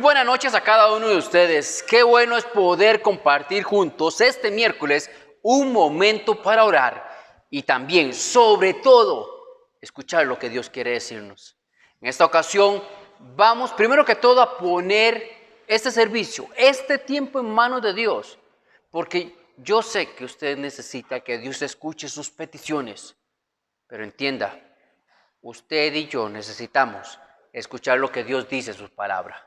buenas noches a cada uno de ustedes. Qué bueno es poder compartir juntos este miércoles un momento para orar y también, sobre todo, escuchar lo que Dios quiere decirnos. En esta ocasión vamos primero que todo a poner este servicio, este tiempo en manos de Dios, porque yo sé que usted necesita que Dios escuche sus peticiones, pero entienda, usted y yo necesitamos escuchar lo que Dios dice en sus palabras.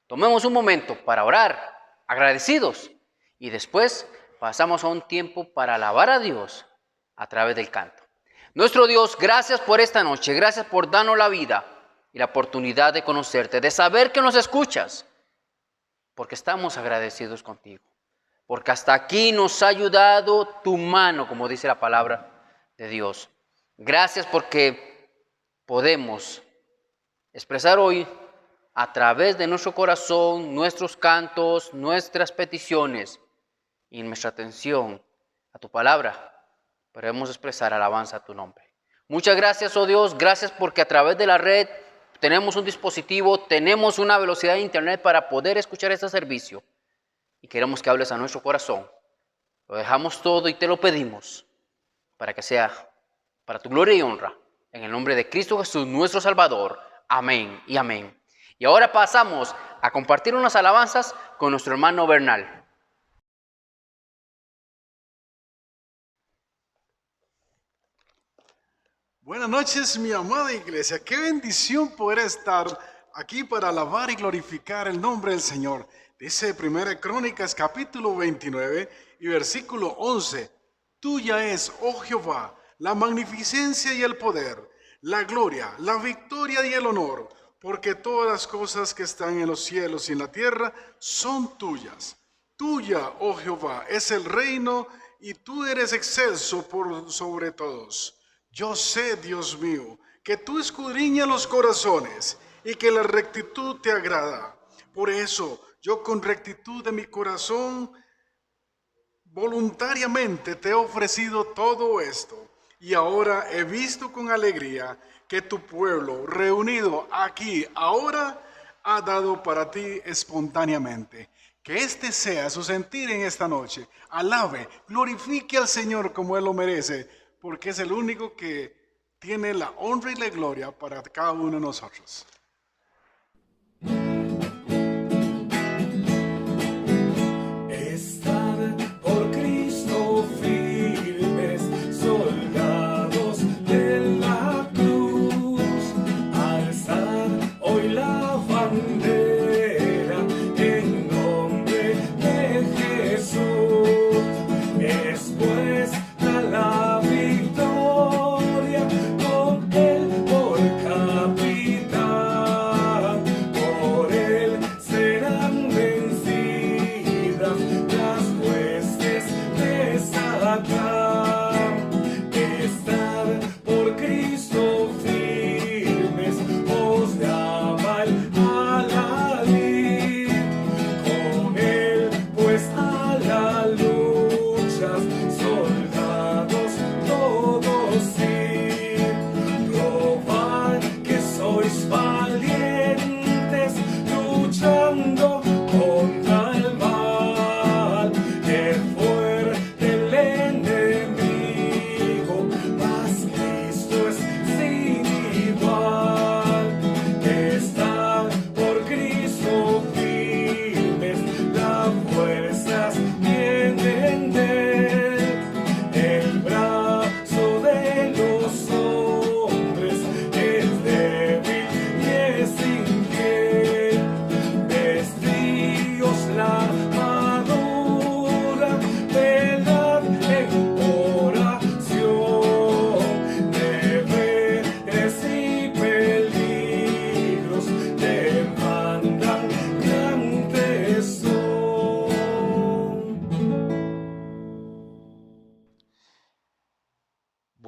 Tomemos un momento para orar, agradecidos, y después pasamos a un tiempo para alabar a Dios a través del canto. Nuestro Dios, gracias por esta noche, gracias por darnos la vida y la oportunidad de conocerte, de saber que nos escuchas, porque estamos agradecidos contigo, porque hasta aquí nos ha ayudado tu mano, como dice la palabra de Dios. Gracias porque podemos expresar hoy a través de nuestro corazón, nuestros cantos, nuestras peticiones y nuestra atención a tu palabra, podemos expresar alabanza a tu nombre. Muchas gracias, oh Dios, gracias porque a través de la red tenemos un dispositivo, tenemos una velocidad de internet para poder escuchar este servicio y queremos que hables a nuestro corazón. Lo dejamos todo y te lo pedimos para que sea para tu gloria y honra. En el nombre de Cristo Jesús, nuestro Salvador. Amén y amén. Y ahora pasamos a compartir unas alabanzas con nuestro hermano Bernal. Buenas noches, mi amada iglesia. Qué bendición poder estar aquí para alabar y glorificar el nombre del Señor. Dice 1 Crónicas capítulo 29 y versículo 11. Tuya es, oh Jehová, la magnificencia y el poder, la gloria, la victoria y el honor, porque todas las cosas que están en los cielos y en la tierra son tuyas. Tuya, oh Jehová, es el reino y tú eres excelso por sobre todos. Yo sé, Dios mío, que tú escudriñas los corazones y que la rectitud te agrada. Por eso, yo con rectitud de mi corazón, voluntariamente te he ofrecido todo esto. Y ahora he visto con alegría que tu pueblo, reunido aquí ahora, ha dado para ti espontáneamente. Que este sea su sentir en esta noche. Alabe, glorifique al Señor como Él lo merece, porque es el único que tiene la honra y la gloria para cada uno de nosotros.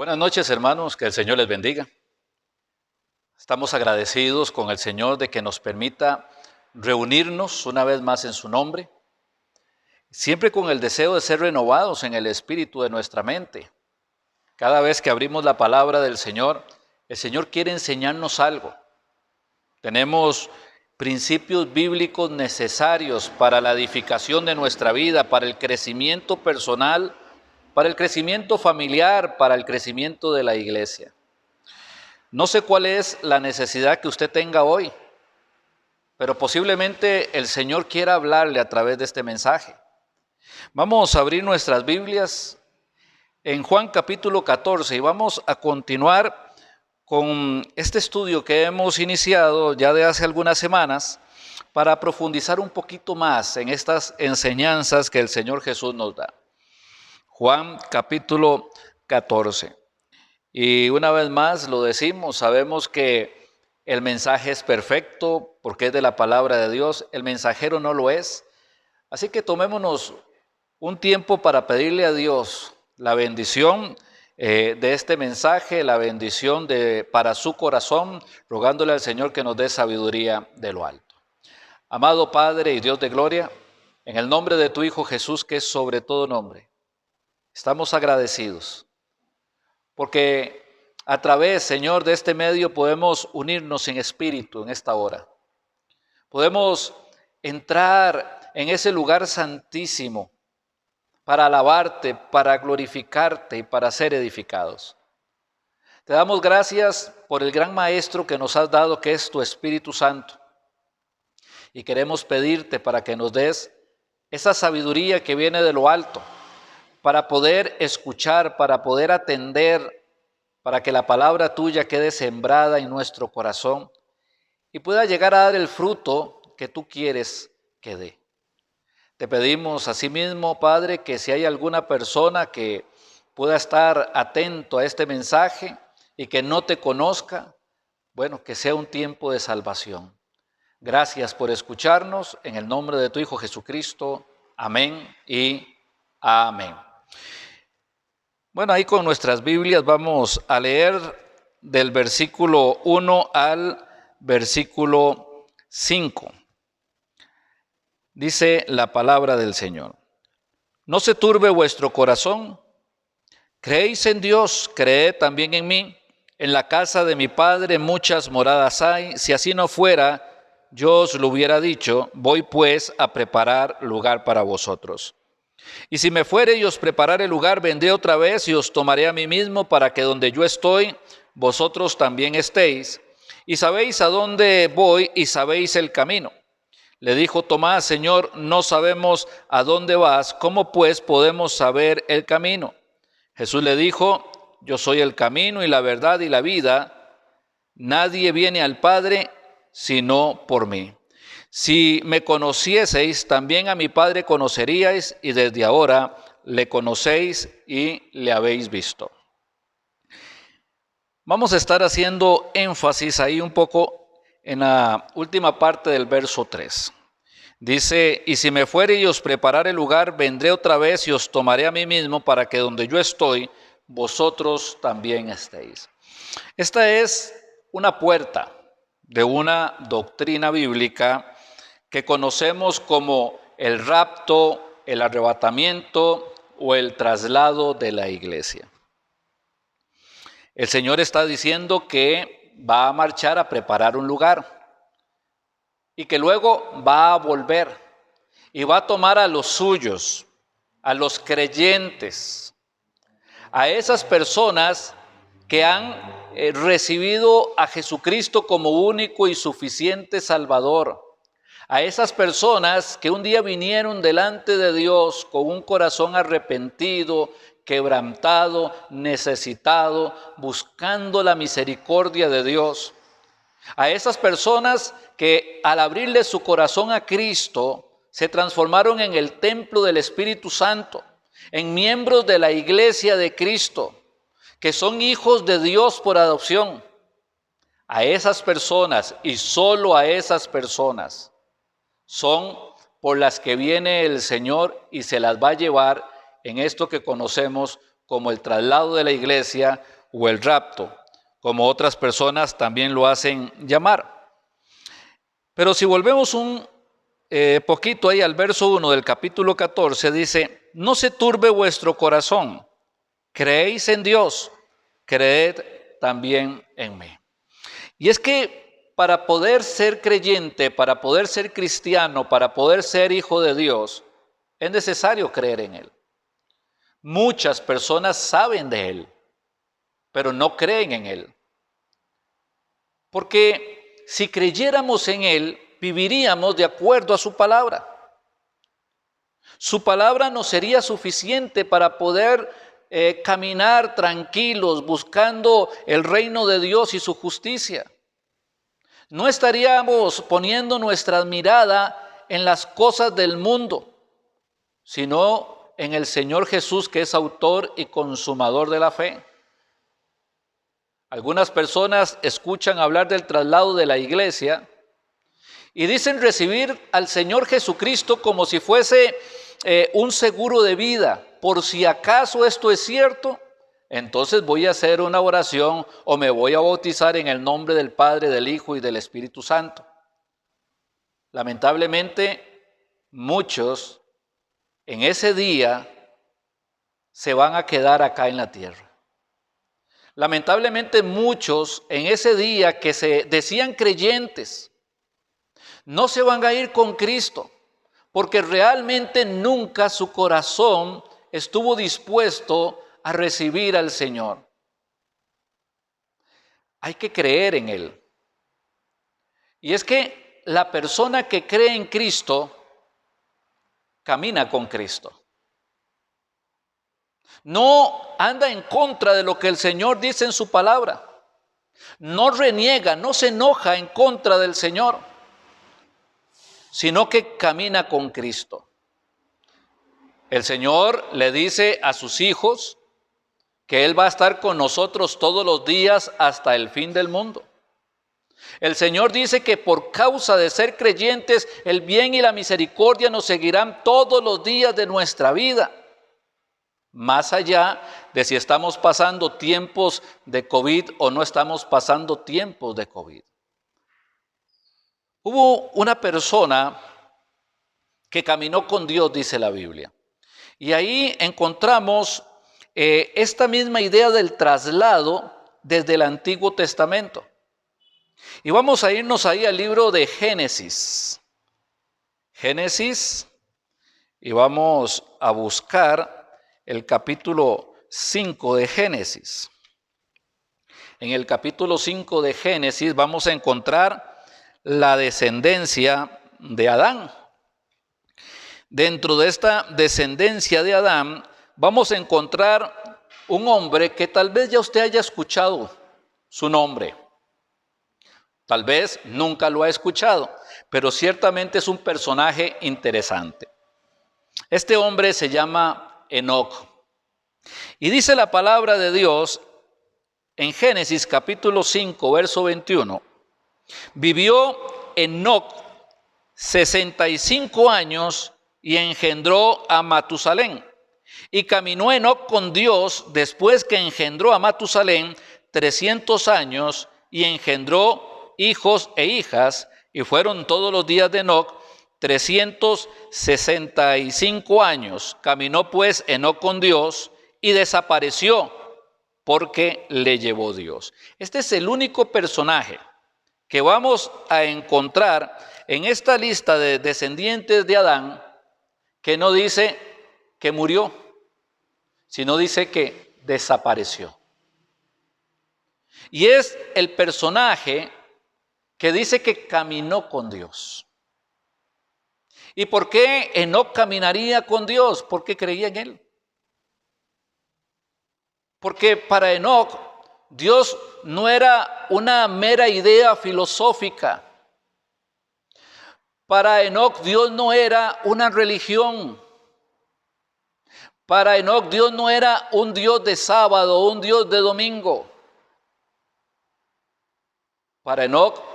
Buenas noches, hermanos, que el Señor les bendiga. Estamos agradecidos con el Señor de que nos permita reunirnos una vez más en su nombre, siempre con el deseo de ser renovados en el espíritu de nuestra mente. Cada vez que abrimos la palabra del Señor, el Señor quiere enseñarnos algo. Tenemos principios bíblicos necesarios para la edificación de nuestra vida, para el crecimiento personal, para el crecimiento familiar, para el crecimiento de la iglesia. No sé cuál es la necesidad que usted tenga hoy, pero posiblemente el Señor quiera hablarle a través de este mensaje. Vamos a abrir nuestras Biblias en Juan capítulo 14 y vamos a continuar con este estudio que hemos iniciado ya de hace algunas semanas para profundizar un poquito más en estas enseñanzas que el Señor Jesús nos da. Juan capítulo 14. Y una vez más lo decimos, sabemos que el mensaje es perfecto porque es de la palabra de Dios, el mensajero no lo es. Así que tomémonos un tiempo para pedirle a Dios la bendición de este mensaje, la bendición para su corazón, rogándole al Señor que nos dé sabiduría de lo alto. Amado Padre y Dios de gloria, en el nombre de tu Hijo Jesús, que es sobre todo nombre, estamos agradecidos porque a través, Señor, de este medio podemos unirnos en espíritu en esta hora. Podemos entrar en ese lugar santísimo para alabarte, para glorificarte y para ser edificados. Te damos gracias por el gran Maestro que nos has dado, que es tu Espíritu Santo. Y queremos pedirte para que nos des esa sabiduría que viene de lo alto, para poder escuchar, para poder atender, para que la palabra tuya quede sembrada en nuestro corazón y pueda llegar a dar el fruto que tú quieres que dé. Te pedimos asimismo, Padre, que si hay alguna persona que pueda estar atento a este mensaje y que no te conozca, bueno, que sea un tiempo de salvación. Gracias por escucharnos, en el nombre de tu Hijo Jesucristo. Amén y amén. Bueno, ahí con nuestras Biblias vamos a leer del versículo 1 al versículo 5. Dice la palabra del Señor: no se turbe vuestro corazón, creéis en Dios, creed también en mí. En la casa de mi Padre muchas moradas hay, si así no fuera, yo os lo hubiera dicho, voy pues a preparar lugar para vosotros. Y si me fuere y os preparare lugar, vendré otra vez y os tomaré a mí mismo, para que donde yo estoy, vosotros también estéis. Y sabéis a dónde voy y sabéis el camino. Le dijo Tomás: Señor, no sabemos a dónde vas, ¿cómo pues podemos saber el camino? Jesús le dijo: yo soy el camino y la verdad y la vida. Nadie viene al Padre sino por mí. Si me conocieseis, también a mi Padre conoceríais, y desde ahora le conocéis y le habéis visto. Vamos a estar haciendo énfasis ahí un poco en la última parte del verso 3. Dice: y si me fuere y os preparare lugar, vendré otra vez y os tomaré a mí mismo, para que donde yo estoy, vosotros también estéis. Esta es una puerta de una doctrina bíblica que conocemos como el rapto, el arrebatamiento o el traslado de la iglesia. El Señor está diciendo que va a marchar a preparar un lugar y que luego va a volver y va a tomar a los suyos, a los creyentes, a esas personas que han recibido a Jesucristo como único y suficiente Salvador, a esas personas que un día vinieron delante de Dios con un corazón arrepentido, quebrantado, necesitado, buscando la misericordia de Dios. A esas personas que al abrirle su corazón a Cristo se transformaron en el templo del Espíritu Santo, en miembros de la iglesia de Cristo, que son hijos de Dios por adopción. A esas personas, y solo a esas personas, son por las que viene el Señor y se las va a llevar en esto que conocemos como el traslado de la iglesia o el rapto, como otras personas también lo hacen llamar. Pero si volvemos un poquito ahí al verso 1 del capítulo 14, dice: no se turbe vuestro corazón, creéis en Dios, creed también en mí. Y es que para poder ser creyente, para poder ser cristiano, para poder ser hijo de Dios, es necesario creer en Él. Muchas personas saben de Él, pero no creen en Él. Porque si creyéramos en Él, viviríamos de acuerdo a su palabra. Su palabra nos sería suficiente para poder caminar tranquilos, buscando el reino de Dios y su justicia. No estaríamos poniendo nuestra mirada en las cosas del mundo, sino en el Señor Jesús, que es autor y consumador de la fe. Algunas personas escuchan hablar del traslado de la iglesia y dicen recibir al Señor Jesucristo como si fuese un seguro de vida. Por si acaso esto es cierto, entonces voy a hacer una oración o me voy a bautizar en el nombre del Padre, del Hijo y del Espíritu Santo. Lamentablemente, muchos en ese día se van a quedar acá en la tierra. Lamentablemente, muchos en ese día que se decían creyentes, no se van a ir con Cristo, porque realmente nunca su corazón estuvo dispuesto a recibir al Señor. Hay que creer en Él. Y es que la persona que cree en Cristo camina con Cristo. No anda en contra de lo que el Señor dice en su palabra. No reniega, no se enoja en contra del Señor, sino que camina con Cristo. El Señor le dice a sus hijos que Él va a estar con nosotros todos los días hasta el fin del mundo. El Señor dice que por causa de ser creyentes, el bien y la misericordia nos seguirán todos los días de nuestra vida. Más allá de si estamos pasando tiempos de COVID o no estamos pasando tiempos de COVID. Hubo una persona que caminó con Dios, dice la Biblia. Y ahí encontramos esta misma idea del traslado desde el Antiguo Testamento. Y vamos a irnos ahí al libro de Génesis. Génesis, y vamos a buscar el capítulo 5 de Génesis. En el capítulo 5 de Génesis vamos a encontrar la descendencia de Adán. Dentro de esta descendencia de Adán vamos a encontrar un hombre que tal vez ya usted haya escuchado su nombre. Tal vez nunca lo ha escuchado, pero ciertamente es un personaje interesante. Este hombre se llama Enoc. Y dice la palabra de Dios en Génesis capítulo 5, verso 21. Vivió Enoc 65 años y engendró a Matusalén. Y caminó Enoc con Dios después que engendró a Matusalén 300 años y engendró hijos e hijas, y fueron todos los días de Enoc 365 años. Caminó pues Enoc con Dios y desapareció porque le llevó Dios. Este es el único personaje que vamos a encontrar en esta lista de descendientes de Adán que no dice que murió, sino dice que desapareció. Y es el personaje que dice que caminó con Dios. ¿Y por qué Enoc caminaría con Dios? Porque creía en Él. Porque para Enoc, Dios no era una mera idea filosófica. Para Enoc, Dios no era una religión. Para Enoc, Dios no era un Dios de sábado o un Dios de domingo. Para Enoc,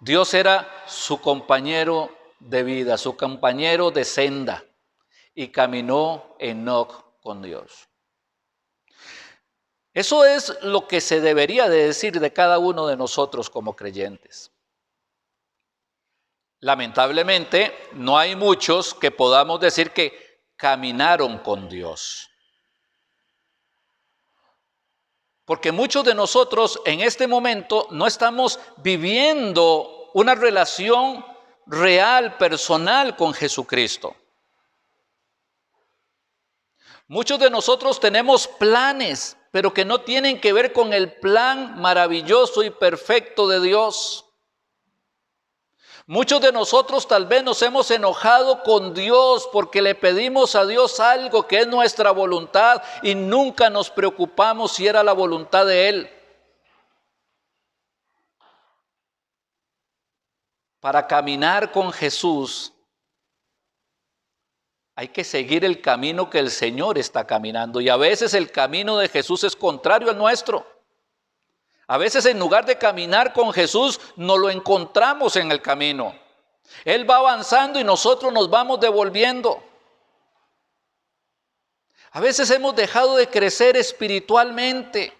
Dios era su compañero de vida, su compañero de senda, y caminó Enoc con Dios. Eso es lo que se debería de decir de cada uno de nosotros como creyentes. Lamentablemente, no hay muchos que podamos decir que caminaron con Dios. Porque muchos de nosotros en este momento no estamos viviendo una relación real, personal con Jesucristo. Muchos de nosotros tenemos planes, pero que no tienen que ver con el plan maravilloso y perfecto de Dios. Muchos de nosotros tal vez nos hemos enojado con Dios porque le pedimos a Dios algo que es nuestra voluntad y nunca nos preocupamos si era la voluntad de Él. Para caminar con Jesús hay que seguir el camino que el Señor está caminando, y a veces el camino de Jesús es contrario al nuestro. A veces en lugar de caminar con Jesús, nos lo encontramos en el camino. Él va avanzando y nosotros nos vamos devolviendo. A veces hemos dejado de crecer espiritualmente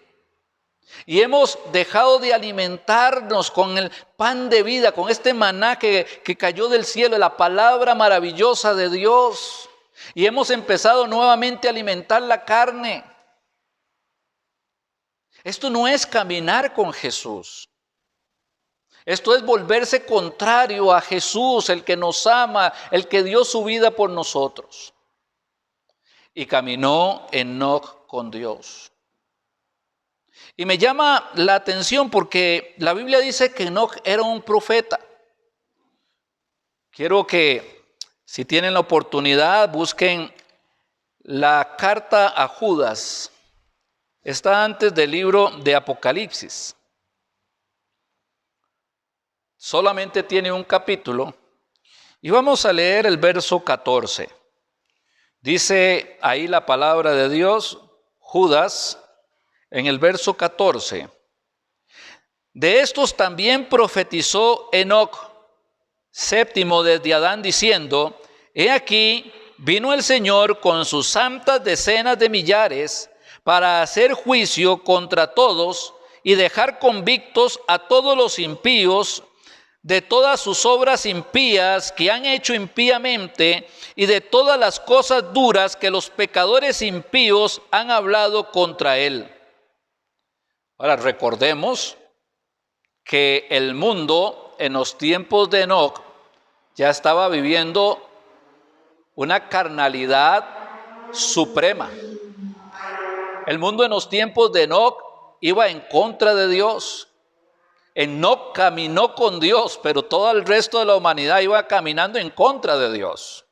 y hemos dejado de alimentarnos con el pan de vida, con este maná que cayó del cielo, la palabra maravillosa de Dios. Y hemos empezado nuevamente a alimentar la carne. Esto no es caminar con Jesús. Esto es volverse contrario a Jesús, el que nos ama, el que dio su vida por nosotros. Y caminó Enoc con Dios. Y me llama la atención porque la Biblia dice que Enoc era un profeta. Quiero que, si tienen la oportunidad, busquen la carta a Judas. Está antes del libro de Apocalipsis. Solamente tiene un capítulo. Y vamos a leer el verso 14. Dice ahí la palabra de Dios, Judas, en el verso 14. De estos también profetizó Enoc, séptimo desde Adán, diciendo: He aquí, vino el Señor con sus santas decenas de millares para hacer juicio contra todos y dejar convictos a todos los impíos de todas sus obras impías que han hecho impíamente y de todas las cosas duras que los pecadores impíos han hablado contra él. Ahora recordemos que el mundo en los tiempos de Enoc ya estaba viviendo una carnalidad suprema. El mundo en los tiempos de Enoc iba en contra de Dios. Enoc caminó con Dios, pero todo el resto de la humanidad iba caminando en contra de Dios.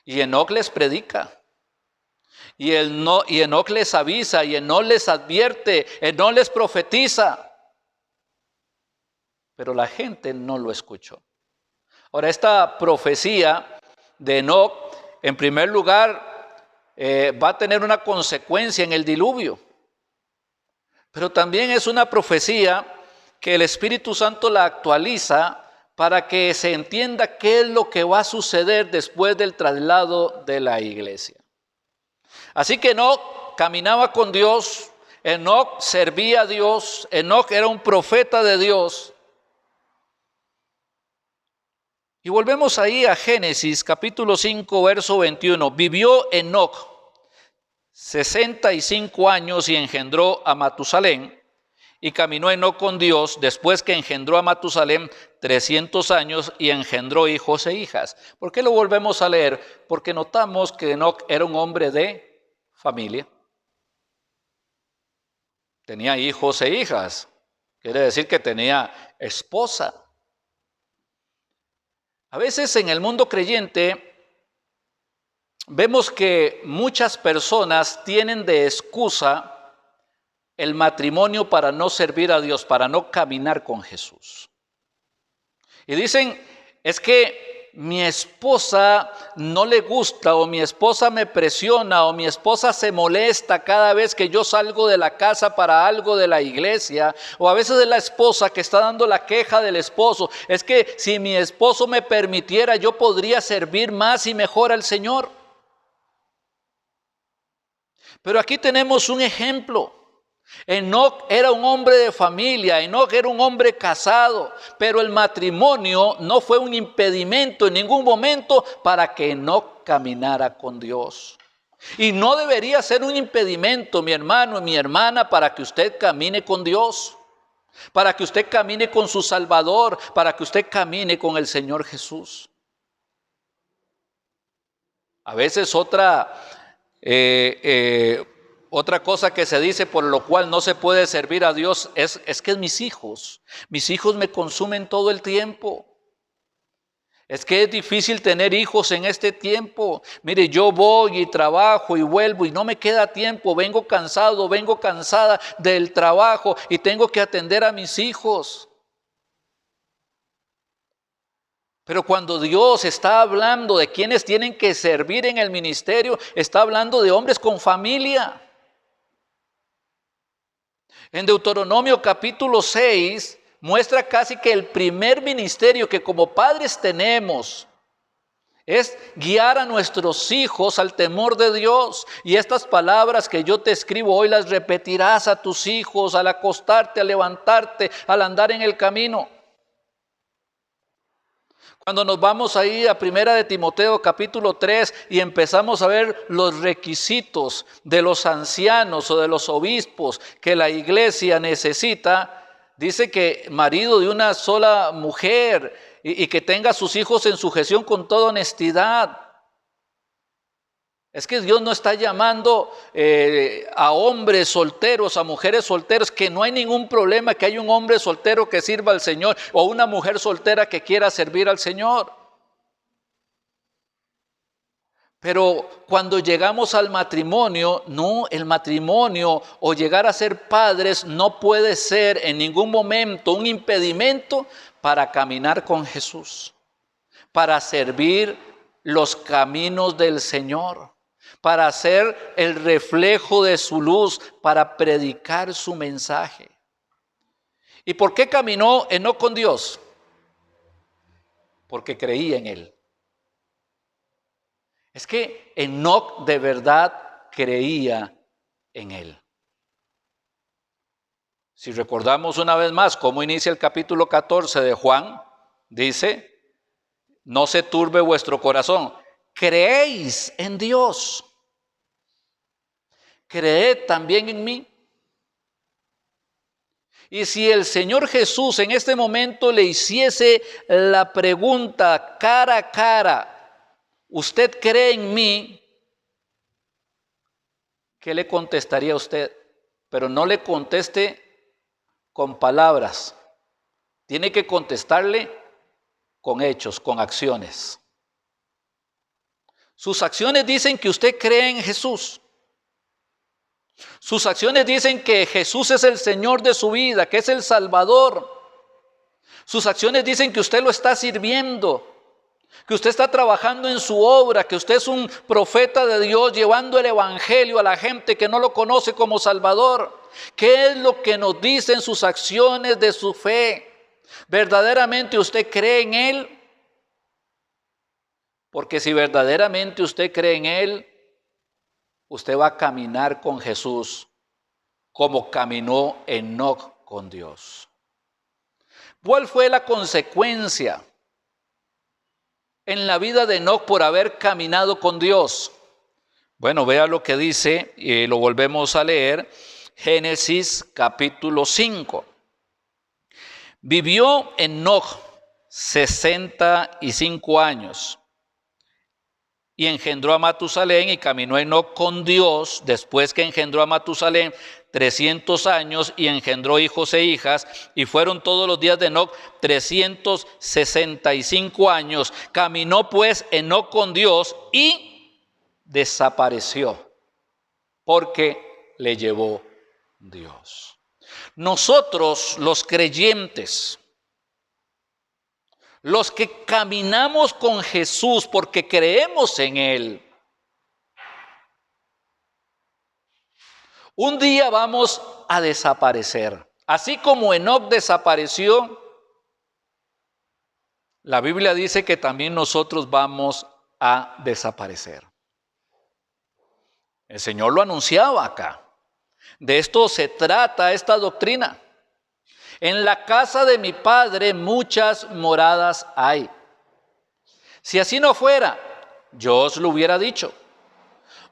Y Enoc les predica. Y Enoc les avisa, y Enoc les advierte, Enoc les profetiza. Pero la gente no lo escuchó. Ahora, esta profecía de Enoc, en primer lugar, va a tener una consecuencia en el diluvio. Pero también es una profecía que el Espíritu Santo la actualiza para que se entienda qué es lo que va a suceder después del traslado de la iglesia. Así que Enoc caminaba con Dios, Enoc servía a Dios, Enoc era un profeta de Dios. Y volvemos ahí a Génesis capítulo 5, verso 21. Vivió Enoc 65 años y engendró a Matusalén. Y caminó Enoc con Dios después que engendró a Matusalén 300 años y engendró hijos e hijas. ¿Por qué lo volvemos a leer? Porque notamos que Enoc era un hombre de familia. Tenía hijos e hijas. Quiere decir que tenía esposa. A veces en el mundo creyente vemos que muchas personas tienen de excusa el matrimonio para no servir a Dios, para no caminar con Jesús. Y dicen, es que mi esposa no le gusta, o mi esposa me presiona, o mi esposa se molesta cada vez que yo salgo de la casa para algo de la iglesia, o a veces es la esposa que está dando la queja del esposo. Es que si mi esposo me permitiera, yo podría servir más y mejor al Señor. Pero aquí tenemos un ejemplo. Enoc era un hombre de familia, Enoc era un hombre casado, pero el matrimonio no fue un impedimento en ningún momento para que Enoc caminara con Dios. Y no debería ser un impedimento, mi hermano y mi hermana, para que usted camine con Dios, para que usted camine con su Salvador, para que usted camine con el Señor Jesús. A veces otra cosa que se dice por lo cual no se puede servir a Dios es que mis hijos me consumen todo el tiempo. Es que es difícil tener hijos en este tiempo. Mire, yo voy y trabajo y vuelvo y no me queda tiempo. Vengo cansado, vengo cansada del trabajo y tengo que atender a mis hijos. Pero cuando Dios está hablando de quienes tienen que servir en el ministerio, está hablando de hombres con familia. En Deuteronomio capítulo 6 muestra casi que el primer ministerio que como padres tenemos es guiar a nuestros hijos al temor de Dios. Y estas palabras que yo te escribo hoy las repetirás a tus hijos al acostarte, al levantarte, al andar en el camino. Cuando nos vamos ahí a Primera de Timoteo capítulo 3 y empezamos a ver los requisitos de los ancianos o de los obispos que la iglesia necesita, dice que marido de una sola mujer y que tenga a sus hijos en sujeción con toda honestidad. Es que Dios no está llamando a hombres solteros, a mujeres solteras, que no hay ningún problema que haya un hombre soltero que sirva al Señor o una mujer soltera que quiera servir al Señor. Pero cuando llegamos al matrimonio, no, el matrimonio o llegar a ser padres no puede ser en ningún momento un impedimento para caminar con Jesús, para servir los caminos del Señor, para ser el reflejo de su luz, para predicar su mensaje. ¿Y por qué caminó Enoc con Dios? Porque creía en Él. Es que Enoc de verdad creía en Él. Si recordamos una vez más cómo inicia el capítulo 14 de Juan, dice: no se turbe vuestro corazón, creéis en Dios, creed también en mí. Y si el Señor Jesús en este momento le hiciese la pregunta cara a cara: ¿usted cree en mí? ¿Qué le contestaría a usted? Pero no le conteste con palabras. Tiene que contestarle con hechos, con acciones. Sus acciones dicen que usted cree en Jesús. Sus acciones dicen que Jesús es el Señor de su vida, que es el Salvador. Sus acciones dicen que usted lo está sirviendo, que usted está trabajando en su obra, que usted es un profeta de Dios llevando el evangelio a la gente que no lo conoce como Salvador. ¿Qué es lo que nos dicen sus acciones de su fe? ¿Verdaderamente usted cree en Él? Porque si verdaderamente usted cree en Él, usted va a caminar con Jesús como caminó Enoc con Dios. ¿Cuál fue la consecuencia en la vida de Enoc por haber caminado con Dios? Bueno, vea lo que dice y lo volvemos a leer. Génesis capítulo 5. Vivió Enoc 65 años y engendró a Matusalén, y caminó Enoc con Dios después que engendró a Matusalén 300 años y engendró hijos e hijas, y fueron todos los días de Enoc 365 años. Caminó pues Enoc con Dios y desapareció porque le llevó Dios. Nosotros, los creyentes, los que caminamos con Jesús porque creemos en Él, un día vamos a desaparecer. Así como Enoc desapareció, la Biblia dice que también nosotros vamos a desaparecer. El Señor lo anunciaba acá. De esto se trata esta doctrina. En la casa de mi Padre muchas moradas hay. Si así no fuera, yo os lo hubiera dicho.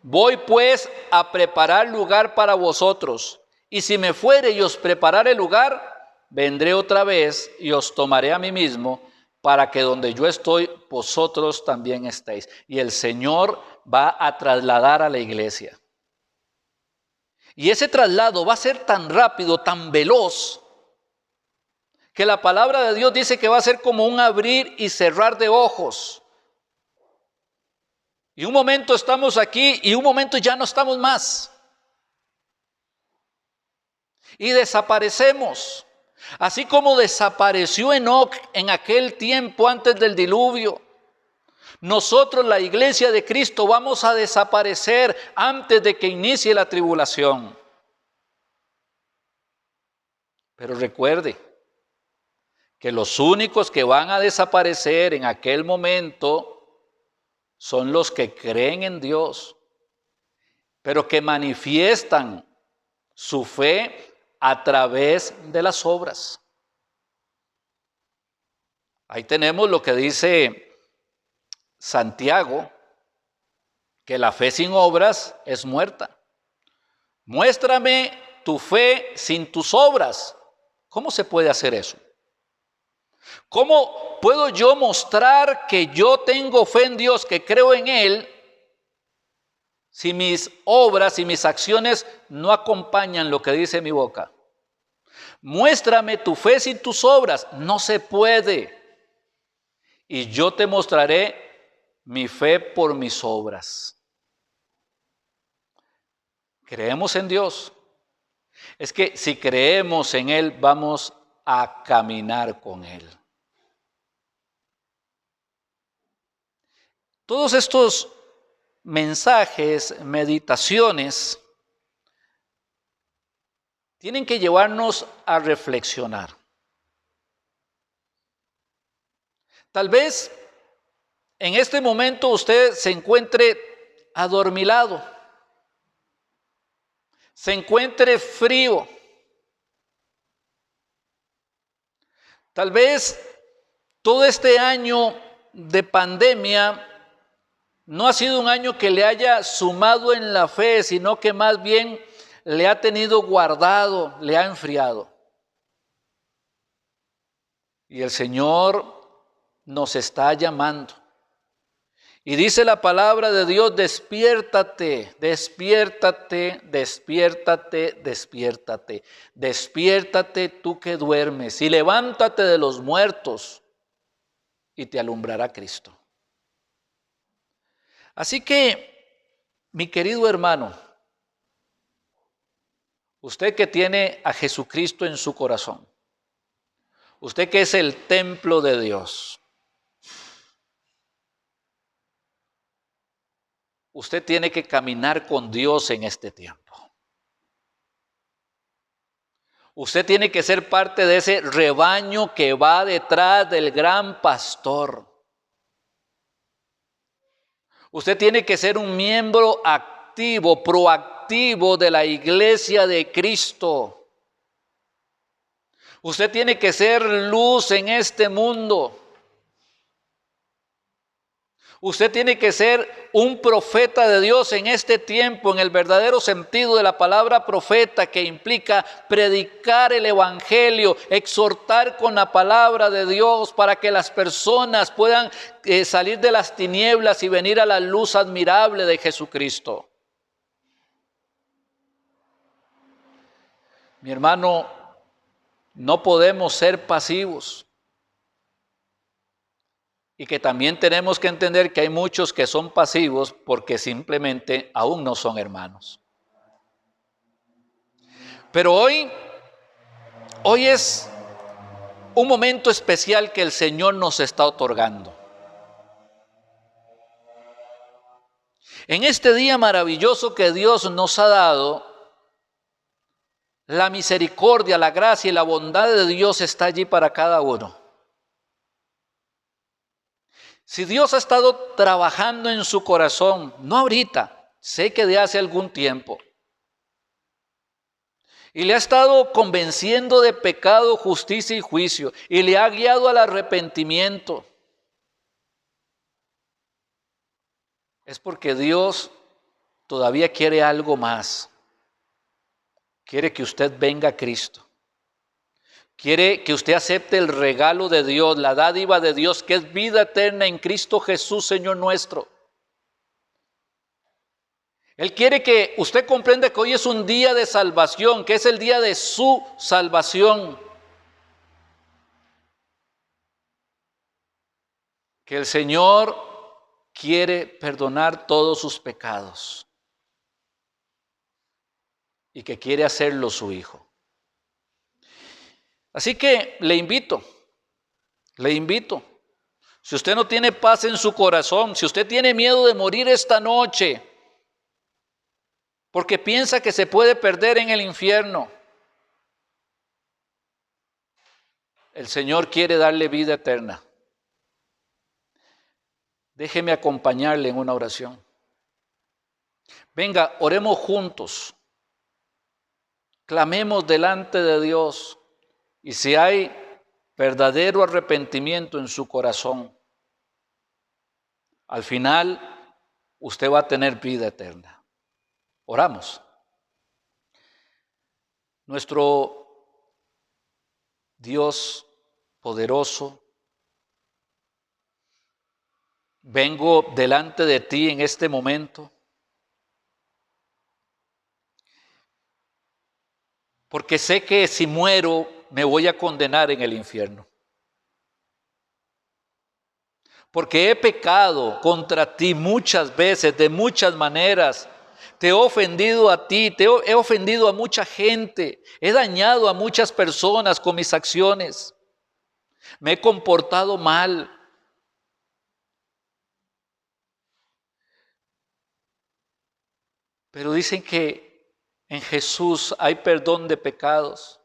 Voy pues a preparar lugar para vosotros, y si me fuere y os preparare lugar, vendré otra vez y os tomaré a mí mismo, para que donde yo estoy, vosotros también estéis. Y el Señor va a trasladar a la iglesia. Y ese traslado va a ser tan rápido, tan veloz, que la palabra de Dios dice que va a ser como un abrir y cerrar de ojos. Y un momento estamos aquí y un momento ya no estamos más. Y desaparecemos. Así como desapareció Enoc en aquel tiempo antes del diluvio, nosotros, la iglesia de Cristo, vamos a desaparecer antes de que inicie la tribulación. Pero recuerde que los únicos que van a desaparecer en aquel momento son los que creen en Dios, pero que manifiestan su fe a través de las obras. Ahí tenemos lo que dice Santiago, que la fe sin obras es muerta. Muéstrame tu fe sin tus obras. ¿Cómo se puede hacer eso? ¿Cómo puedo yo mostrar que yo tengo fe en Dios, que creo en Él, si mis obras y mis acciones no acompañan lo que dice mi boca? Muéstrame tu fe sin tus obras. No se puede. Y yo te mostraré mi fe por mis obras. ¿Creemos en Dios? Es que si creemos en Él, vamos a caminar con Él. Todos estos mensajes, meditaciones, tienen que llevarnos a reflexionar. Tal vez en este momento usted se encuentre adormilado, se encuentre frío. Tal vez todo este año de pandemia no ha sido un año que le haya sumado en la fe, sino que más bien le ha tenido guardado, le ha enfriado. Y el Señor nos está llamando. Y dice la palabra de Dios: despiértate, despiértate, despiértate, despiértate. Despiértate tú que duermes y levántate de los muertos y te alumbrará Cristo. Así que, mi querido hermano, usted que tiene a Jesucristo en su corazón, usted que es el templo de Dios, usted tiene que caminar con Dios en este tiempo. Usted tiene que ser parte de ese rebaño que va detrás del gran pastor. Usted tiene que ser un miembro activo, proactivo de la iglesia de Cristo. Usted tiene que ser luz en este mundo. Usted tiene que ser un profeta de Dios en este tiempo, en el verdadero sentido de la palabra profeta, que implica predicar el evangelio, exhortar con la palabra de Dios para que las personas puedan salir de las tinieblas y venir a la luz admirable de Jesucristo. Mi hermano, no podemos ser pasivos. Y que también tenemos que entender que hay muchos que son pasivos porque simplemente aún no son hermanos. Pero hoy es un momento especial que el Señor nos está otorgando. En este día maravilloso que Dios nos ha dado, la misericordia, la gracia y la bondad de Dios está allí para cada uno. Si Dios ha estado trabajando en su corazón, no ahorita, sé que de hace algún tiempo, y le ha estado convenciendo de pecado, justicia y juicio, y le ha guiado al arrepentimiento, es porque Dios todavía quiere algo más. Quiere que usted venga a Cristo. Quiere que usted acepte el regalo de Dios, la dádiva de Dios, que es vida eterna en Cristo Jesús, Señor nuestro. Él quiere que usted comprenda que hoy es un día de salvación, que es el día de su salvación. Que el Señor quiere perdonar todos sus pecados y que quiere hacerlo su hijo. Así que le invito, si usted no tiene paz en su corazón, si usted tiene miedo de morir esta noche, porque piensa que se puede perder en el infierno, el Señor quiere darle vida eterna. Déjeme acompañarle en una oración. Venga, oremos juntos. Clamemos delante de Dios. Y si hay verdadero arrepentimiento en su corazón, al final usted va a tener vida eterna. Oramos. Nuestro Dios poderoso, vengo delante de ti en este momento, porque sé que si muero me voy a condenar en el infierno. Porque he pecado contra ti muchas veces, de muchas maneras. Te he ofendido a ti, he ofendido a mucha gente, he dañado a muchas personas con mis acciones. Me he comportado mal. Pero dicen que en Jesús hay perdón de pecados.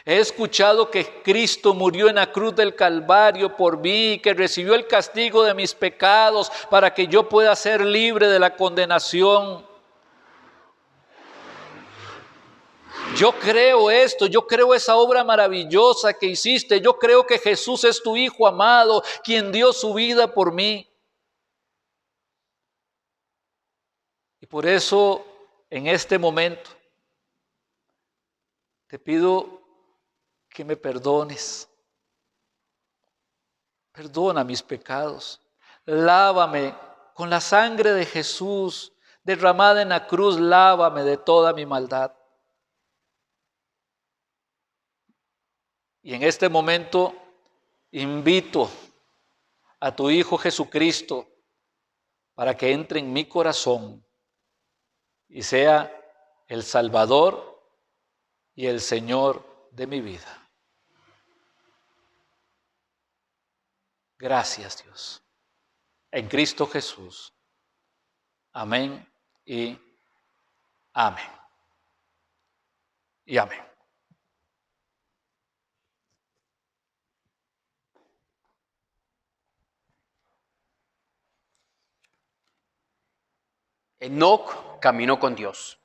He escuchado que Cristo murió en la cruz del Calvario por mí, que recibió el castigo de mis pecados para que yo pueda ser libre de la condenación. Yo creo esto, yo creo esa obra maravillosa que hiciste. Yo creo que Jesús es tu Hijo amado, quien dio su vida por mí. Y por eso, en este momento, te pido que me perdones. Perdona mis pecados. Lávame con la sangre de Jesús derramada en la cruz. Lávame de toda mi maldad. Y en este momento invito a tu Hijo Jesucristo para que entre en mi corazón y sea el Salvador y el Señor de mi vida. Gracias, Dios. En Cristo Jesús. Amén y amén. Y amén. Enoc caminó con Dios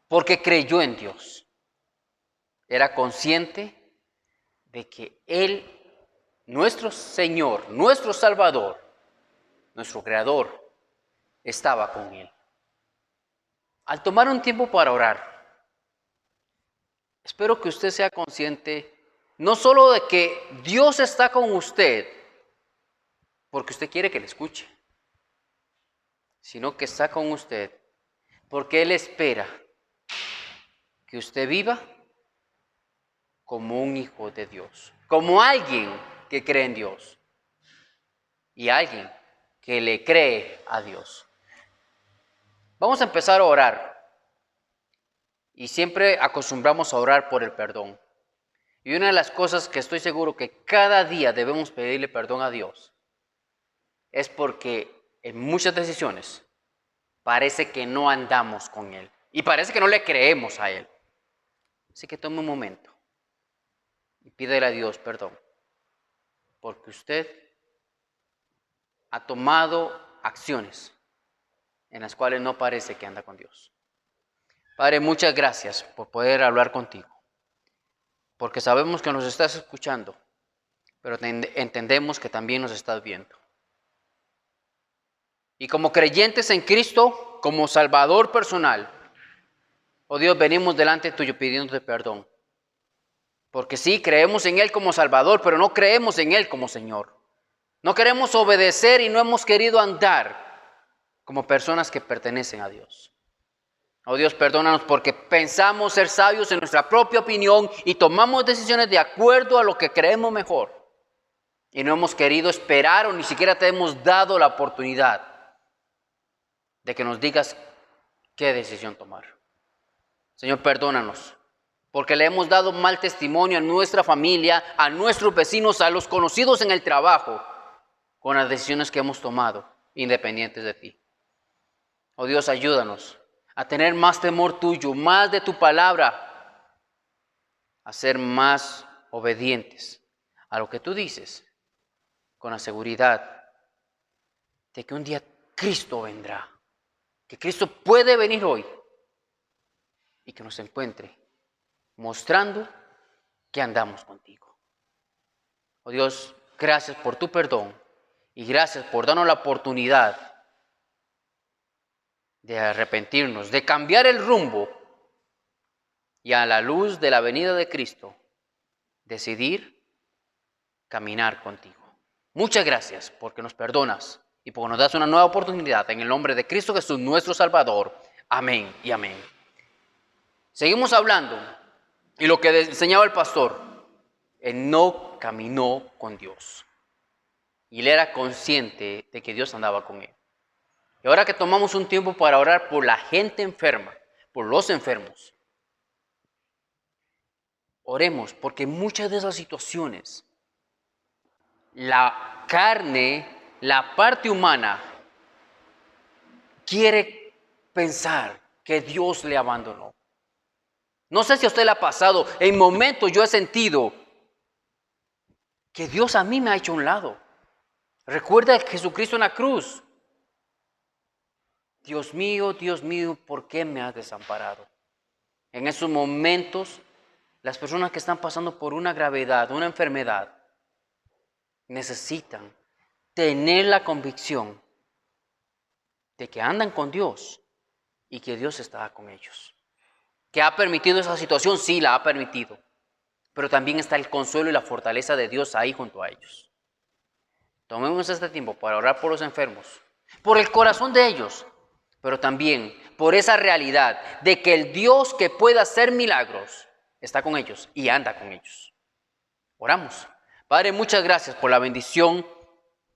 porque creyó en Dios. Era consciente de que Él, nuestro Señor, nuestro Salvador, nuestro Creador, estaba con Él. Al tomar un tiempo para orar, espero que usted sea consciente no solo de que Dios está con usted, porque usted quiere que le escuche, sino que está con usted porque Él espera que usted viva como un hijo de Dios, como alguien que cree en Dios y alguien que le cree a Dios. Vamos a empezar a orar y siempre acostumbramos a orar por el perdón. Y una de las cosas que estoy seguro que cada día debemos pedirle perdón a Dios es porque en muchas decisiones parece que no andamos con Él y parece que no le creemos a Él. Así que tome un momento y pídele a Dios perdón, porque usted ha tomado acciones en las cuales no parece que anda con Dios. Padre, muchas gracias por poder hablar contigo, porque sabemos que nos estás escuchando, pero entendemos que también nos estás viendo. Y como creyentes en Cristo, como Salvador personal, oh Dios, venimos delante tuyo pidiéndote perdón. Porque sí, creemos en Él como Salvador, pero no creemos en Él como Señor. No queremos obedecer y no hemos querido andar como personas que pertenecen a Dios. Oh Dios, perdónanos porque pensamos ser sabios en nuestra propia opinión y tomamos decisiones de acuerdo a lo que creemos mejor. Y no hemos querido esperar o ni siquiera te hemos dado la oportunidad de que nos digas qué decisión tomar. Señor, perdónanos, porque le hemos dado mal testimonio a nuestra familia, a nuestros vecinos, a los conocidos en el trabajo, con las decisiones que hemos tomado, independientes de ti. Oh Dios, ayúdanos a tener más temor tuyo, más de tu palabra, a ser más obedientes a lo que tú dices, con la seguridad de que un día Cristo vendrá, que Cristo puede venir hoy y que nos encuentre mostrando que andamos contigo. Oh Dios, gracias por tu perdón y gracias por darnos la oportunidad de arrepentirnos, de cambiar el rumbo y a la luz de la venida de Cristo, decidir caminar contigo. Muchas gracias porque nos perdonas y porque nos das una nueva oportunidad en el nombre de Cristo Jesús, nuestro Salvador. Amén y amén. Seguimos hablando y lo que enseñaba el pastor, él no caminó con Dios y él era consciente de que Dios andaba con él. Y ahora que tomamos un tiempo para orar por la gente enferma, por los enfermos, oremos porque muchas de esas situaciones, la carne, la parte humana, quiere pensar que Dios le abandonó. No sé si a usted le ha pasado, en momentos yo he sentido que Dios a mí me ha hecho a un lado. Recuerda a Jesucristo en la cruz. Dios mío, ¿por qué me has desamparado? En esos momentos, las personas que están pasando por una gravedad, una enfermedad, necesitan tener la convicción de que andan con Dios y que Dios está con ellos. ¿Que ha permitido esa situación? Sí, la ha permitido. Pero también está el consuelo y la fortaleza de Dios ahí junto a ellos. Tomemos este tiempo para orar por los enfermos, por el corazón de ellos, pero también por esa realidad de que el Dios que puede hacer milagros está con ellos y anda con ellos. Oramos. Padre, muchas gracias por la bendición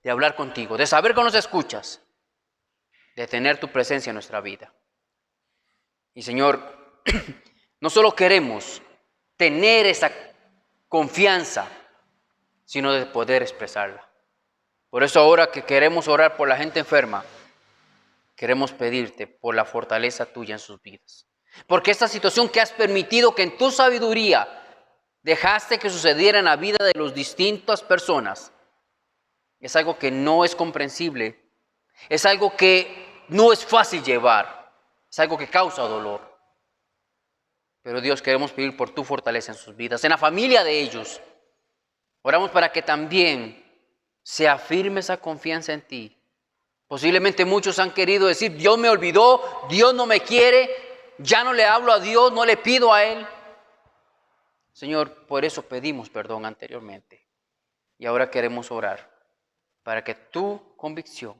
de hablar contigo, de saber que nos escuchas, de tener tu presencia en nuestra vida. Y Señor, no solo queremos tener esa confianza, sino de poder expresarla. Por eso ahora que queremos orar por la gente enferma, queremos pedirte por la fortaleza tuya en sus vidas. Porque esta situación que has permitido que en tu sabiduría dejaste que sucediera en la vida de las distintas personas, es algo que no es comprensible, es algo que no es fácil llevar, es algo que causa dolor. Pero Dios, queremos pedir por tu fortaleza en sus vidas, en la familia de ellos. Oramos para que también se afirme esa confianza en ti. Posiblemente muchos han querido decir, Dios me olvidó, Dios no me quiere, ya no le hablo a Dios, no le pido a Él. Señor, por eso pedimos perdón anteriormente. Y ahora queremos orar para que tu convicción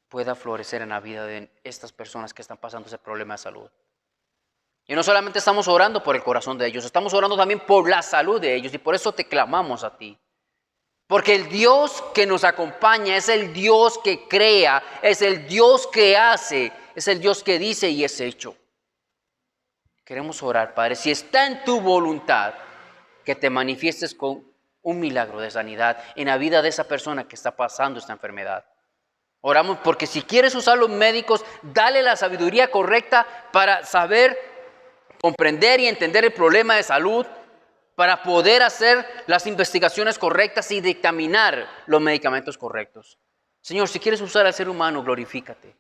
pueda florecer en la vida de estas personas que están pasando ese problema de salud. Y no solamente estamos orando por el corazón de ellos, estamos orando también por la salud de ellos y por eso te clamamos a ti. Porque el Dios que nos acompaña es el Dios que crea, es el Dios que hace, es el Dios que dice y es hecho. Queremos orar, Padre, si está en tu voluntad, que te manifiestes con un milagro de sanidad en la vida de esa persona que está pasando esta enfermedad. Oramos porque si quieres usar los médicos, dale la sabiduría correcta para saber comprender y entender el problema de salud, para poder hacer las investigaciones correctas y dictaminar los medicamentos correctos. Señor, si quieres usar al ser humano, glorifícate.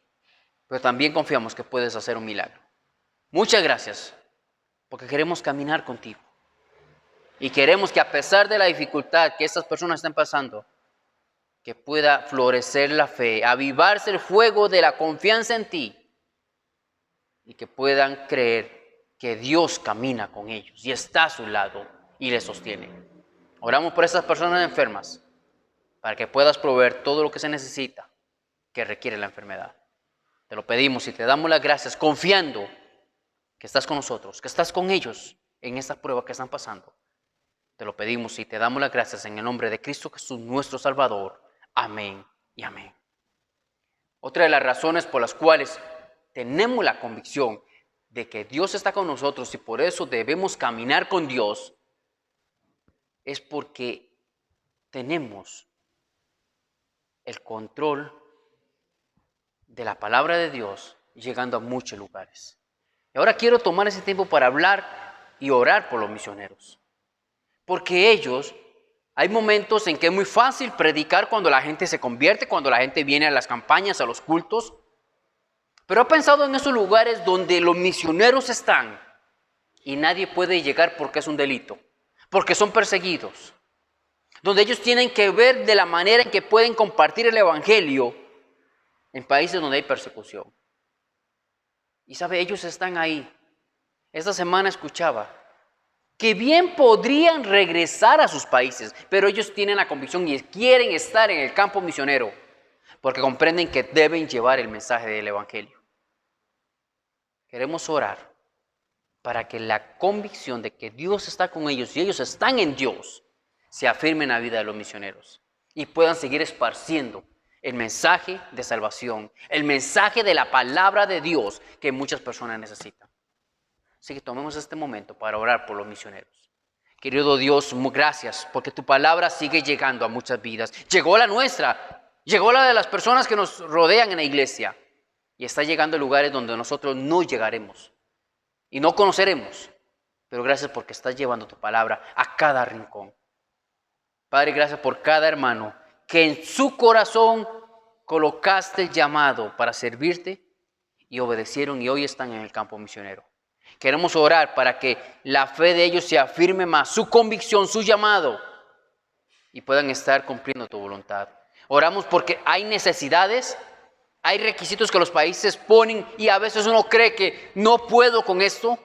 Pero también confiamos que puedes hacer un milagro. Muchas gracias, porque queremos caminar contigo. Y queremos que a pesar de la dificultad que estas personas están pasando, que pueda florecer la fe, avivarse el fuego de la confianza en ti y que puedan creer que Dios camina con ellos y está a su lado y les sostiene. Oramos por estas personas enfermas para que puedas proveer todo lo que se necesita que requiere la enfermedad. Te lo pedimos y te damos las gracias confiando que estás con nosotros, que estás con ellos en esta prueba que están pasando. Te lo pedimos y te damos las gracias en el nombre de Cristo Jesús, nuestro Salvador. Amén y amén. Otra de las razones por las cuales tenemos la convicción de que Dios está con nosotros y por eso debemos caminar con Dios es porque tenemos el control de la palabra de Dios llegando a muchos lugares. Y ahora quiero tomar ese tiempo para hablar y orar por los misioneros. Porque ellos, hay momentos en que es muy fácil predicar cuando la gente se convierte, cuando la gente viene a las campañas, a los cultos. Pero he pensado en esos lugares donde los misioneros están y nadie puede llegar porque es un delito, porque son perseguidos. Donde ellos tienen que ver de la manera en que pueden compartir el evangelio en países donde hay persecución. Y sabe, ellos están ahí. Esta semana escuchaba que bien podrían regresar a sus países, pero ellos tienen la convicción y quieren estar en el campo misionero, porque comprenden que deben llevar el mensaje del evangelio. Queremos orar para que la convicción de que Dios está con ellos y ellos están en Dios se afirme en la vida de los misioneros y puedan seguir esparciendo el mensaje de salvación, el mensaje de la palabra de Dios que muchas personas necesitan. Así que tomemos este momento para orar por los misioneros. Querido Dios, gracias porque tu palabra sigue llegando a muchas vidas. Llegó la nuestra, llegó la de las personas que nos rodean en la iglesia y está llegando a lugares donde nosotros no llegaremos y no conoceremos. Pero gracias porque estás llevando tu palabra a cada rincón. Padre, gracias por cada hermano que en su corazón colocaste el llamado para servirte y obedecieron y hoy están en el campo misionero. Queremos orar para que la fe de ellos se afirme más, su convicción, su llamado y puedan estar cumpliendo tu voluntad. Oramos porque hay necesidades, hay requisitos que los países ponen y a veces uno cree que no puedo con esto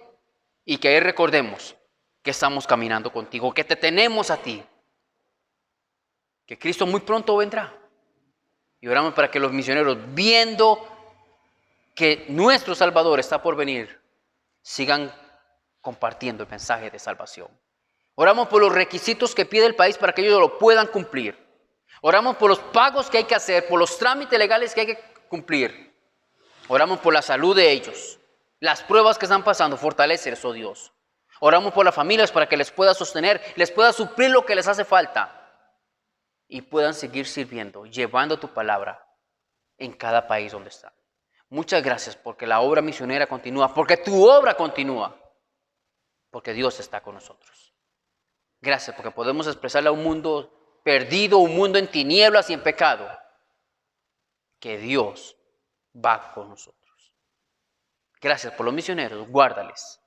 y que ahí recordemos que estamos caminando contigo, que te tenemos a ti. Que Cristo muy pronto vendrá. Y oramos para que los misioneros, viendo que nuestro Salvador está por venir, sigan compartiendo el mensaje de salvación. Oramos por los requisitos que pide el país para que ellos lo puedan cumplir. Oramos por los pagos que hay que hacer, por los trámites legales que hay que cumplir. Oramos por la salud de ellos, las pruebas que están pasando, fortaléceles, oh Dios. Oramos por las familias para que les pueda sostener, les pueda suplir lo que les hace falta. Y puedan seguir sirviendo, llevando tu palabra en cada país donde están. Muchas gracias porque la obra misionera continúa, porque tu obra continúa, porque Dios está con nosotros. Gracias porque podemos expresarle a un mundo perdido, un mundo en tinieblas y en pecado, que Dios va con nosotros. Gracias por los misioneros, guárdales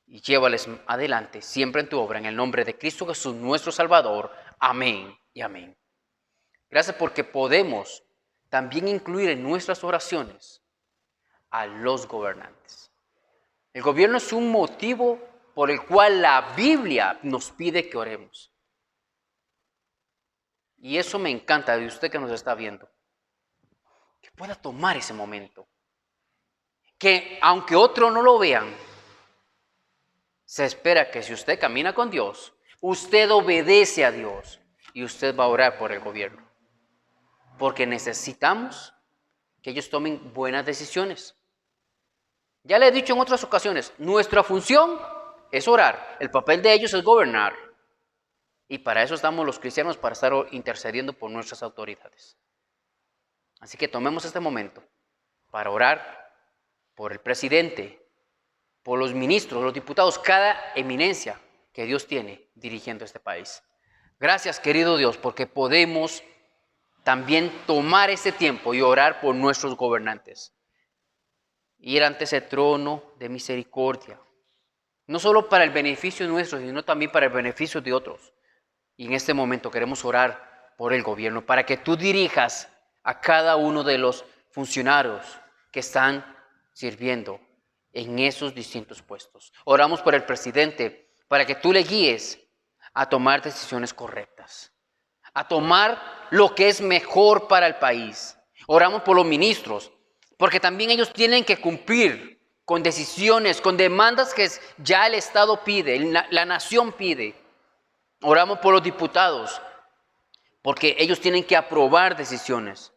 y llévales adelante siempre en tu obra, en el nombre de Cristo Jesús, nuestro Salvador. Amén y amén. Gracias porque podemos también incluir en nuestras oraciones a los gobernantes. El gobierno es un motivo por el cual la Biblia nos pide que oremos. Y eso me encanta de usted que nos está viendo. Que pueda tomar ese momento. Que aunque otros no lo vean, se espera que si usted camina con Dios, usted obedece a Dios y usted va a orar por el gobierno. Porque necesitamos que ellos tomen buenas decisiones. Ya le he dicho en otras ocasiones, nuestra función es orar. El papel de ellos es gobernar. Y para eso estamos los cristianos, para estar intercediendo por nuestras autoridades. Así que tomemos este momento para orar por el presidente, por los ministros, los diputados, cada eminencia que Dios tiene dirigiendo este país. Gracias, querido Dios, porque podemos también tomar ese tiempo y orar por nuestros gobernantes. Ir ante ese trono de misericordia. No solo para el beneficio nuestro, sino también para el beneficio de otros. Y en este momento queremos orar por el gobierno, para que tú dirijas a cada uno de los funcionarios que están sirviendo en esos distintos puestos. Oramos por el presidente para que tú le guíes a tomar decisiones correctas, a tomar lo que es mejor para el país. Oramos por los ministros, porque también ellos tienen que cumplir con decisiones, con demandas que ya el Estado pide, la nación pide. Oramos por los diputados, porque ellos tienen que aprobar decisiones.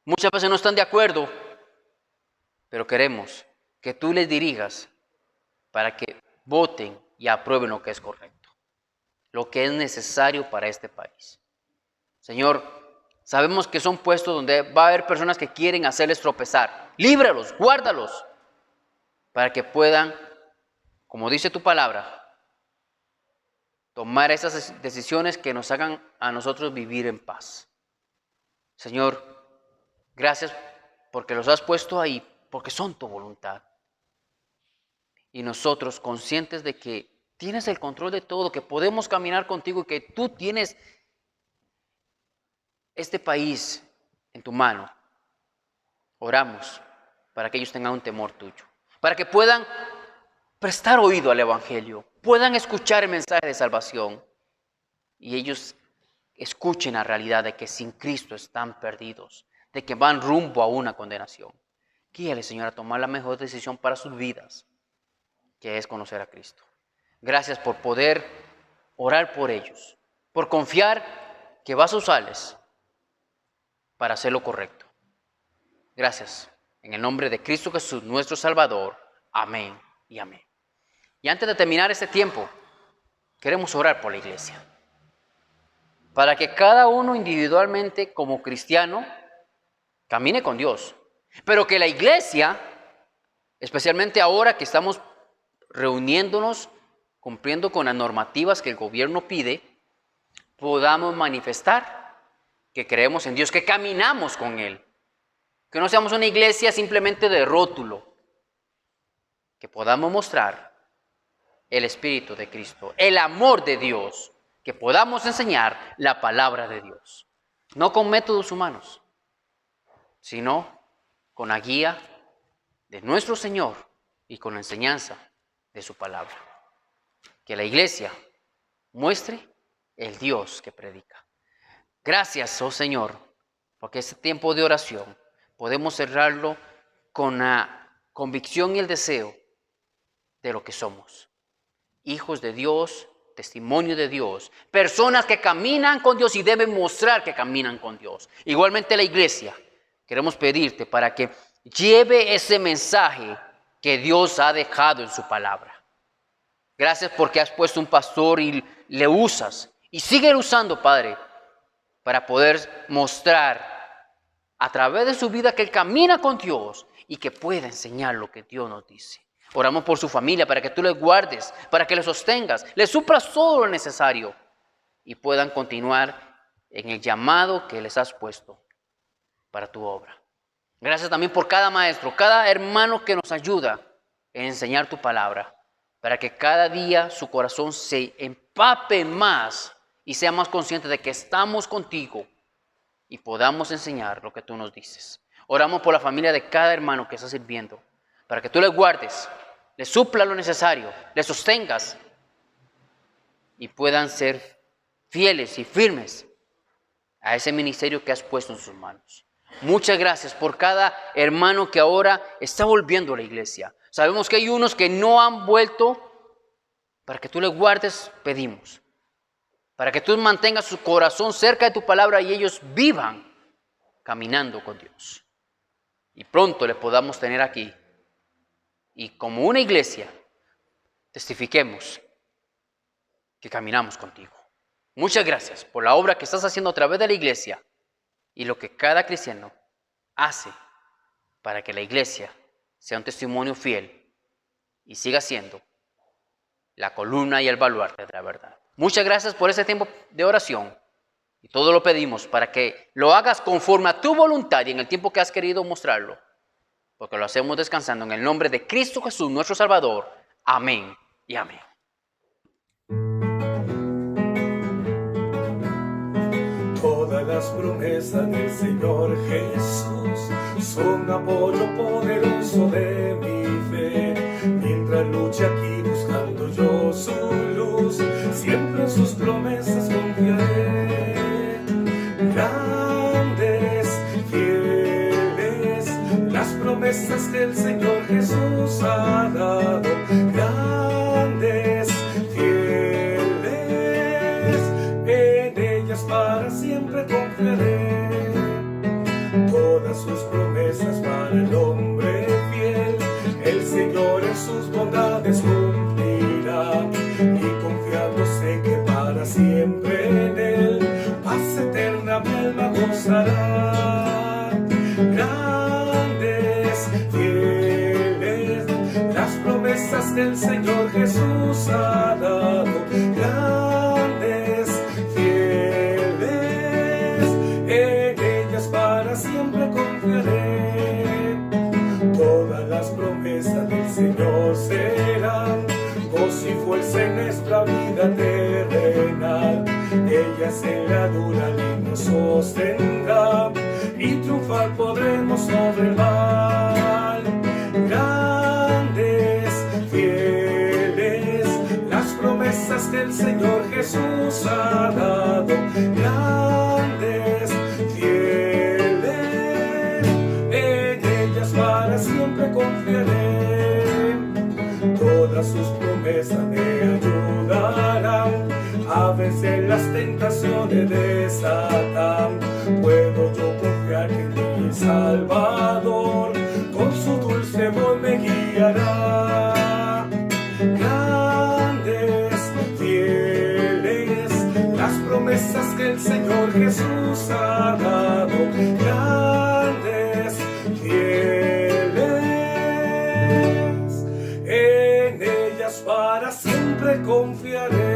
Muchas veces no están de acuerdo, pero queremos que tú les dirijas para que voten y aprueben lo que es correcto, lo que es necesario para este país. Señor, sabemos que son puestos donde va a haber personas que quieren hacerles tropezar. Líbralos, guárdalos, para que puedan, como dice tu palabra, tomar esas decisiones que nos hagan a nosotros vivir en paz. Señor, gracias porque los has puesto ahí, porque son tu voluntad. Y nosotros conscientes de que tienes el control de todo, que podemos caminar contigo y que tú tienes este país en tu mano. Oramos para que ellos tengan un temor tuyo, para que puedan prestar oído al Evangelio, puedan escuchar el mensaje de salvación y ellos escuchen la realidad de que sin Cristo están perdidos, de que van rumbo a una condenación. Guíale, Señor, a tomar la mejor decisión para sus vidas, que es conocer a Cristo. Gracias por poder orar por ellos, por confiar que vas a usarles para hacer lo correcto. Gracias. En el nombre de Cristo Jesús, nuestro Salvador. Amén y amén. Y antes de terminar este tiempo, queremos orar por la iglesia. Para que cada uno individualmente como cristiano camine con Dios. Pero que la iglesia, especialmente ahora que estamos reuniéndonos, cumpliendo con las normativas que el gobierno pide, podamos manifestar que creemos en Dios, que caminamos con Él. Que no seamos una iglesia simplemente de rótulo. Que podamos mostrar el Espíritu de Cristo, el amor de Dios, que podamos enseñar la palabra de Dios. No con métodos humanos, sino con la guía de nuestro Señor y con la enseñanza de su palabra. Que la iglesia muestre el Dios que predica. Gracias, oh Señor, porque este tiempo de oración podemos cerrarlo con la convicción y el deseo de lo que somos. Hijos de Dios, testimonio de Dios, personas que caminan con Dios y deben mostrar que caminan con Dios. Igualmente la iglesia, queremos pedirte para que lleve ese mensaje que Dios ha dejado en su palabra. Gracias porque has puesto un pastor y le usas. Y sigue usando, Padre, para poder mostrar a través de su vida que Él camina con Dios y que pueda enseñar lo que Dios nos dice. Oramos por su familia para que tú les guardes, para que les sostengas, les suplas todo lo necesario y puedan continuar en el llamado que les has puesto para tu obra. Gracias también por cada maestro, cada hermano que nos ayuda en enseñar tu palabra, para que cada día su corazón se empape más y sea más consciente de que estamos contigo y podamos enseñar lo que tú nos dices. Oramos por la familia de cada hermano que está sirviendo, para que tú les guardes, les supla lo necesario, les sostengas y puedan ser fieles y firmes a ese ministerio que has puesto en sus manos. Muchas gracias por cada hermano que ahora está volviendo a la iglesia. Sabemos que hay unos que no han vuelto. Para que tú les guardes, pedimos. Para que tú mantengas su corazón cerca de tu palabra y ellos vivan caminando con Dios. Y pronto les podamos tener aquí. Y como una iglesia, testifiquemos que caminamos contigo. Muchas gracias por la obra que estás haciendo a través de la iglesia y lo que cada cristiano hace para que la iglesia sea un testimonio fiel y siga siendo la columna y el baluarte de la verdad. Muchas gracias por ese tiempo de oración y todo lo pedimos para que lo hagas conforme a tu voluntad y en el tiempo que has querido mostrarlo, porque lo hacemos descansando en el nombre de Cristo Jesús, nuestro Salvador. Amén y amén. Todas las promesas del Señor Jesús son apoyo poderoso de mi fe. otra lucha aquí buscando yo su luz, siempre en sus promesas confiaré. Grandes, fieles, las promesas que el Señor Jesús ha dado. Grandes, fieles, en ellas para siempre confiaré. Todas sus promesas para el hombre fiel, el Señor en sus bondades cumplirá, y confiando sé que para siempre en Él paz eterna mi alma gozará. Grandes, fieles, las promesas que el Señor Jesús ha dado. Grandes, fieles, en ellas para siempre confiaré. Todas las promesas del Señor serán gozo y fuerza en nuestra vida terrenal. Ellas en la dura ley nos sostendrán, y triunfar podremos sobre el mal. Grandes, fieles, las promesas que el Señor Jesús ha dado. Grandes, fieles, en ellas para siempre confiaré. Todas sus promesas me ayudarán a vencer las tentaciones de Satán. Puedo yo confiar en mi Salvador, con su dulce voz me guiará. Grandes, fieles, las promesas que el Señor Jesús ha dado. Grandes, fieles, en ellas para siempre confiaré.